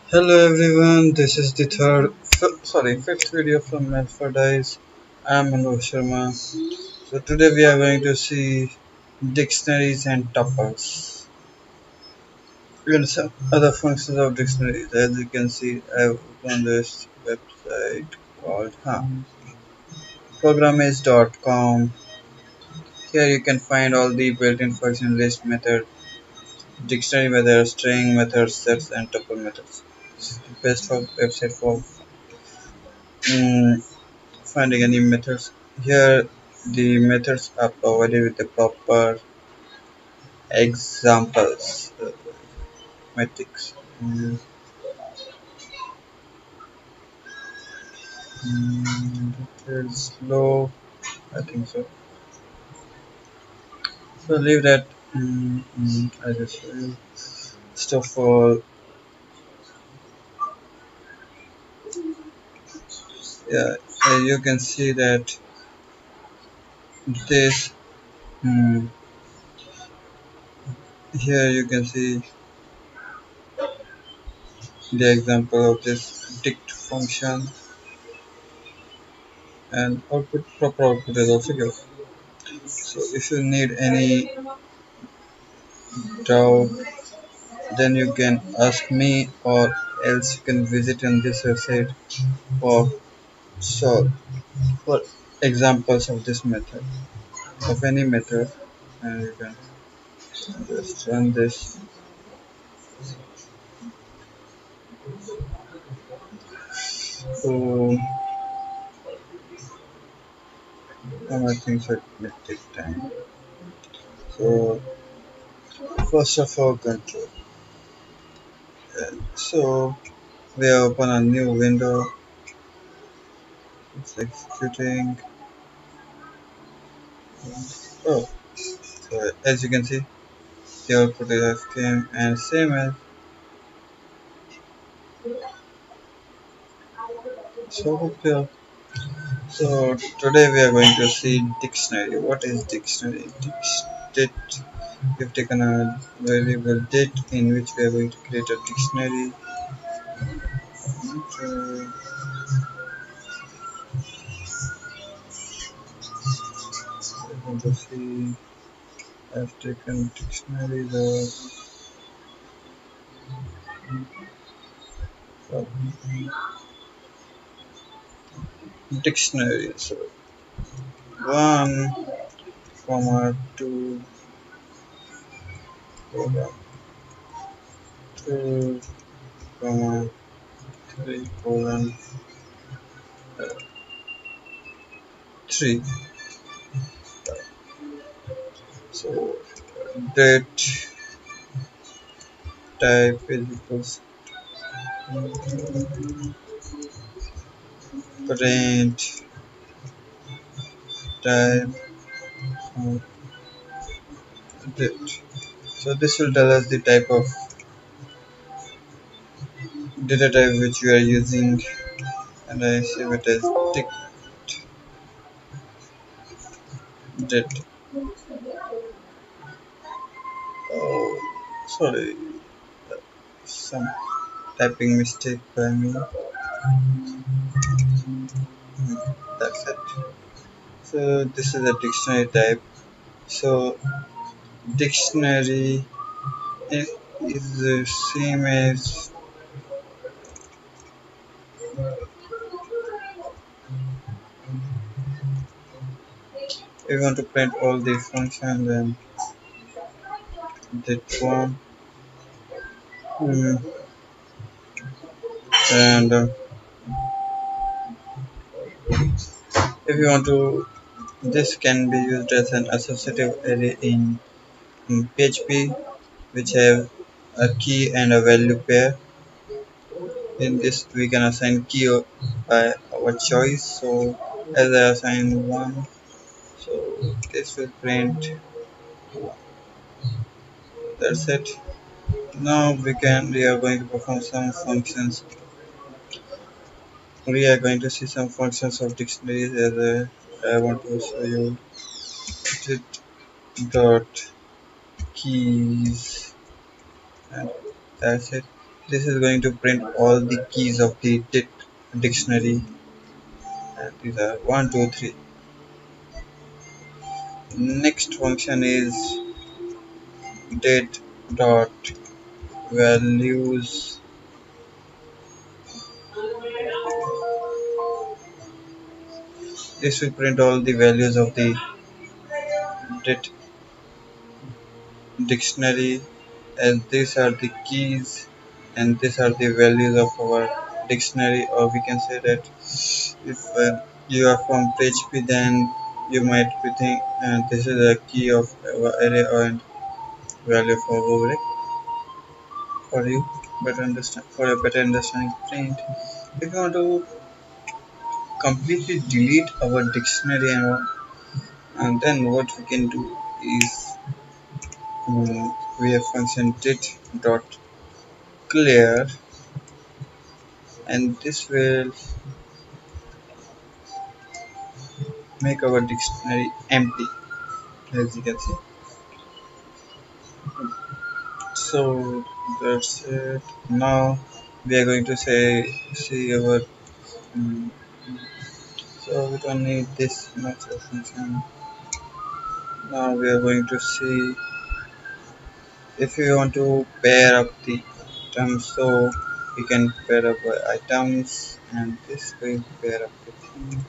Hello everyone, this is the fifth video from Melfordise. I'm Manoj Sharma. So today we are going to see dictionaries and tuples and some other functions of dictionaries. As you can see, I've opened this website called programmage.com. Here you can find all the built-in function list method, dictionary methods, string methods, sets, and tuple methods. This is the best website for mm, finding any methods. Here the methods are provided with the proper examples, metrics. It is slow, I think so. So leave that. I just show you. First of all, yeah, you can see that this. mm, Here you can see the example of this dict function, and proper output is also given. So if you need any doubt, then you can ask me, or else you can visit on this website for solve for examples of this method, of any method, and you can just run this. So I think it may take time. So first of all, control. So we open a new window. It's executing. Oh, so as you can see, the output is came and same as. So here. So today we are going to see dictionary. What is dictionary? Date. We've taken a variable date in which we are going to create a dictionary. So we're going to see. I've taken dictionary the dictionary. So 1, 2, 2, 3, 3. So date type is equals print type date. So this will tell us the type of data type which we are using, and I save it as date. Oh, sorry, some typing mistake by me. That's it. So this is a dictionary type. So dictionary is the same as we want to print all the functions and that one. And if you want to, this can be used as an associative array in PHP, which have a key and a value pair. In this we can assign key by our choice. So as I assign 1, so this will print 1. That's it. Now we are going to perform some functions. We are going to see some functions of dictionaries, as I want to show you. It dot keys, and that's it. This is going to print all the keys of the dictionary. And these are 1, 2, 3. Next function is date dot values. This will print all the values of the date dictionary, as these are the keys and these are the values of our dictionary. Or we can say that if you are from PHP, then you might be think this is a key of our array and value for rubric for you better understand for a better understanding print. If you want to completely delete our dictionary, and then what we can do is we have function did dot clear, and this will make our dictionary empty, as you can see. So that's it. Now we are going to see our um, so we don't need this much of function. Now we are going to see if we want to pair up the items, so we can pair up by items, and this will pair up the things.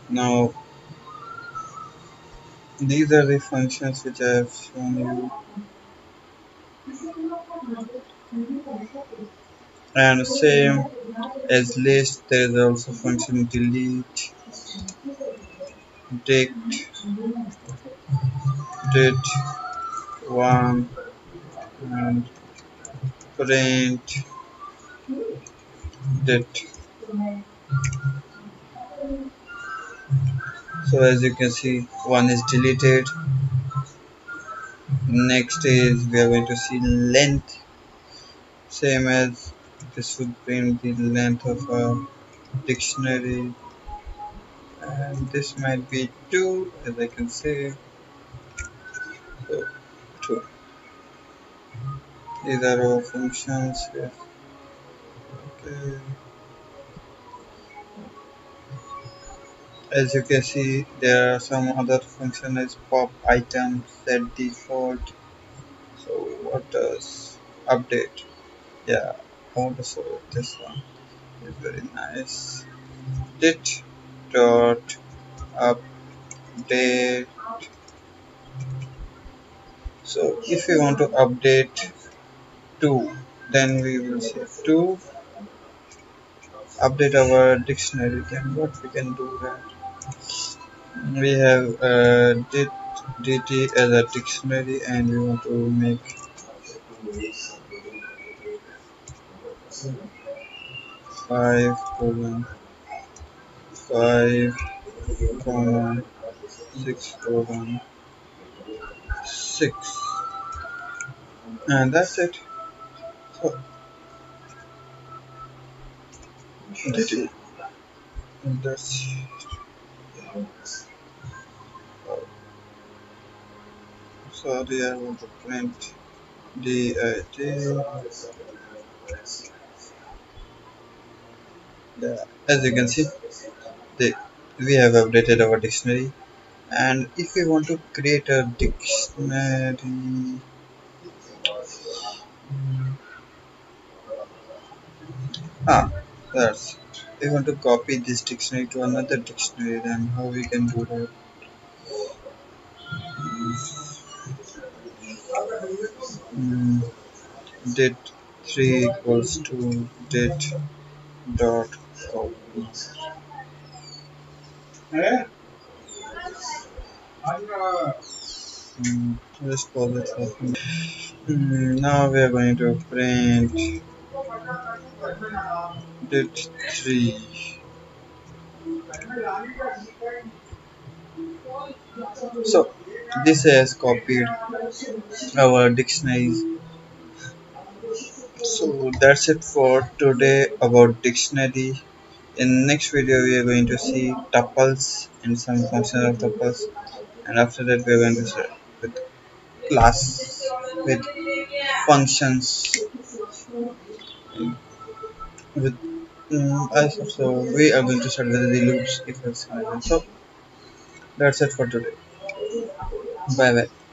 Now these are the functions which I have shown you, and same as list there is also function delete, date, date one, and print date. So as you can see, one is deleted. Next is we are going to see length, same as this would print the length of a dictionary, and this might be 2, as I can say. So 2. These are our functions here. Okay. As you can see, there are some other function as pop items, set default. So what does update? Yeah, I want to show this one. It's very nice. Dit dot update. So if we want to update 2, then we will say 2 update our dictionary. Then what we can do that we have dt as a dictionary, and we want to make 5:5:6:6, and that's it. So dt, and that's sorry, I want to print dit. Yeah, as you can see, the, we have updated our dictionary. And if we want to create a dictionary, ah that's we want to copy this dictionary to another dictionary, then how we can do that? mm, Date 3 equals to date dot copy. Just pause it for a minute. Now we are going to print date 3. So this has copied our dictionaries. So that's it for today about dictionary. In next video we are going to see tuples and some functions of tuples, and after that we are going to with class, with functions, with so we are going to start with the loops if it's so that's it for today. Bye bye.